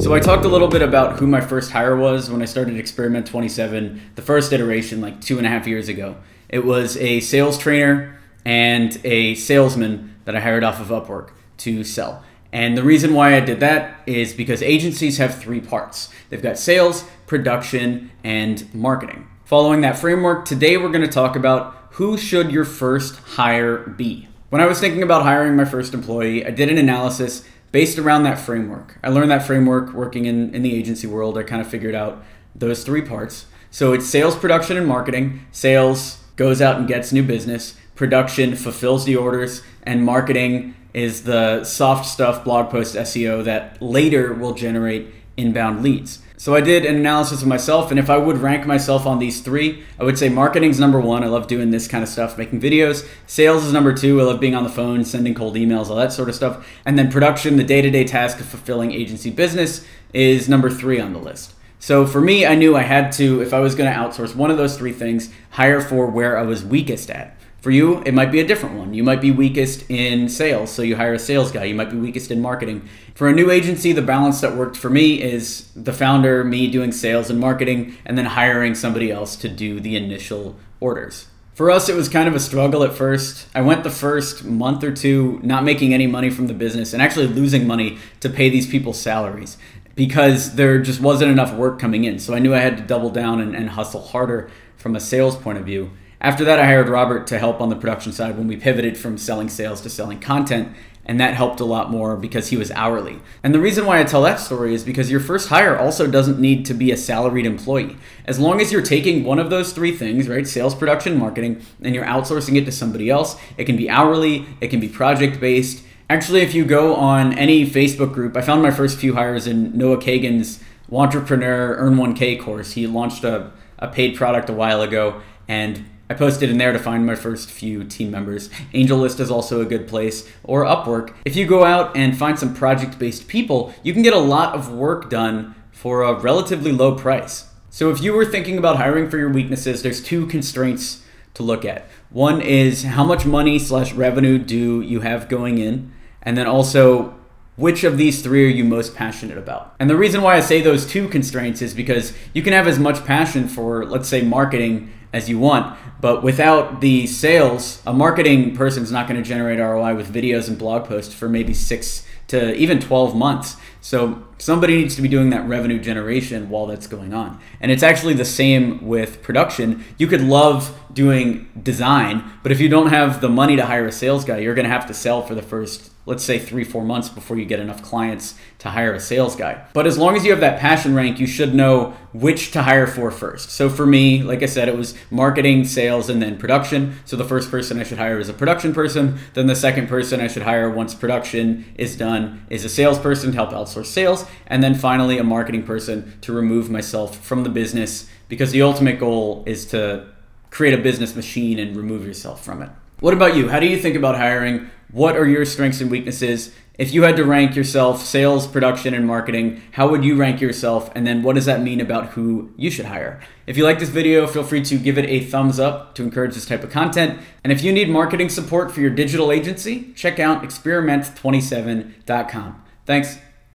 So I talked a little bit about who my first hire was when I started Experiment 27, the first iteration like 2.5 years ago. It was a sales trainer and a salesman that I hired off of Upwork to sell. And the reason why I did that is because agencies have 3 parts. They've got sales, production, and marketing. Following that framework, today we're going to talk about who should your first hire be. When I was thinking about hiring my first employee, I did an analysis based around that framework. I learned that framework working in the agency world. I kind of figured out those 3 parts. So it's sales, production, and marketing. Sales goes out and gets new business. Production fulfills the orders. And marketing is the soft stuff, blog post SEO that later will generate inbound leads. So I did an analysis of myself, and if I would rank myself on these 3, I would say marketing's number 1. I love doing this kind of stuff, making videos. Sales is number 2. I love being on the phone, sending cold emails, all that sort of stuff. And then production, the day-to-day task of fulfilling agency business, is number 3 on the list. So for me, I knew I had to, if I was going to outsource one of those 3 things, hire for where I was weakest at. For you, it might be a different one. You might be weakest in sales, so you hire a sales guy. You might be weakest in marketing. For a new agency, the balance that worked for me is the founder, me doing sales and marketing, and then hiring somebody else to do the initial orders. For us, it was kind of a struggle at first. I went the first month or 2 not making any money from the business and actually losing money to pay these people's salaries because there just wasn't enough work coming in. So I knew I had to double down and hustle harder from a sales point of view. After that, I hired Robert to help on the production side when we pivoted from selling sales to selling content, and that helped a lot more because he was hourly. And the reason why I tell that story is because your first hire also doesn't need to be a salaried employee. As long as you're taking one of those 3 things, right, sales, production, marketing, and you're outsourcing it to somebody else, it can be hourly, it can be project-based. Actually, if you go on any Facebook group, I found my first few hires in Noah Kagan's Wantrepreneur Earn 1K course. He launched a paid product a while ago, and I posted in there to find my first few team members. AngelList is also a good place, or Upwork. If you go out and find some project-based people, you can get a lot of work done for a relatively low price. So if you were thinking about hiring for your weaknesses, there's 2 constraints to look at. One is how much money/revenue do you have going in, and then also which of these 3 are you most passionate about? And the reason why I say those 2 constraints is because you can have as much passion for, let's say, marketing as you want, but without the sales, a marketing person's not going to generate ROI with videos and blog posts for maybe 6 to even 12 months. So somebody needs to be doing that revenue generation while that's going on. And it's actually the same with production. You could love doing design, but if you don't have the money to hire a sales guy, you're going to have to sell for the first, let's say, 3-4 months before you get enough clients to hire a sales guy. But as long as you have that passion rank, you should know which to hire for first. So for me, like I said, it was marketing, sales, and then production. So the first person I should hire is a production person. Then the second person I should hire once production is done is a salesperson to help outsource sales. And then finally, a marketing person to remove myself from the business, because the ultimate goal is to create a business machine and remove yourself from it. What about you? How do you think about hiring? What are your strengths and weaknesses? If you had to rank yourself, sales, production, and marketing, how would you rank yourself? And then what does that mean about who you should hire? If you like this video, feel free to give it a thumbs up to encourage this type of content. And if you need marketing support for your digital agency, check out experiment27.com. Thanks.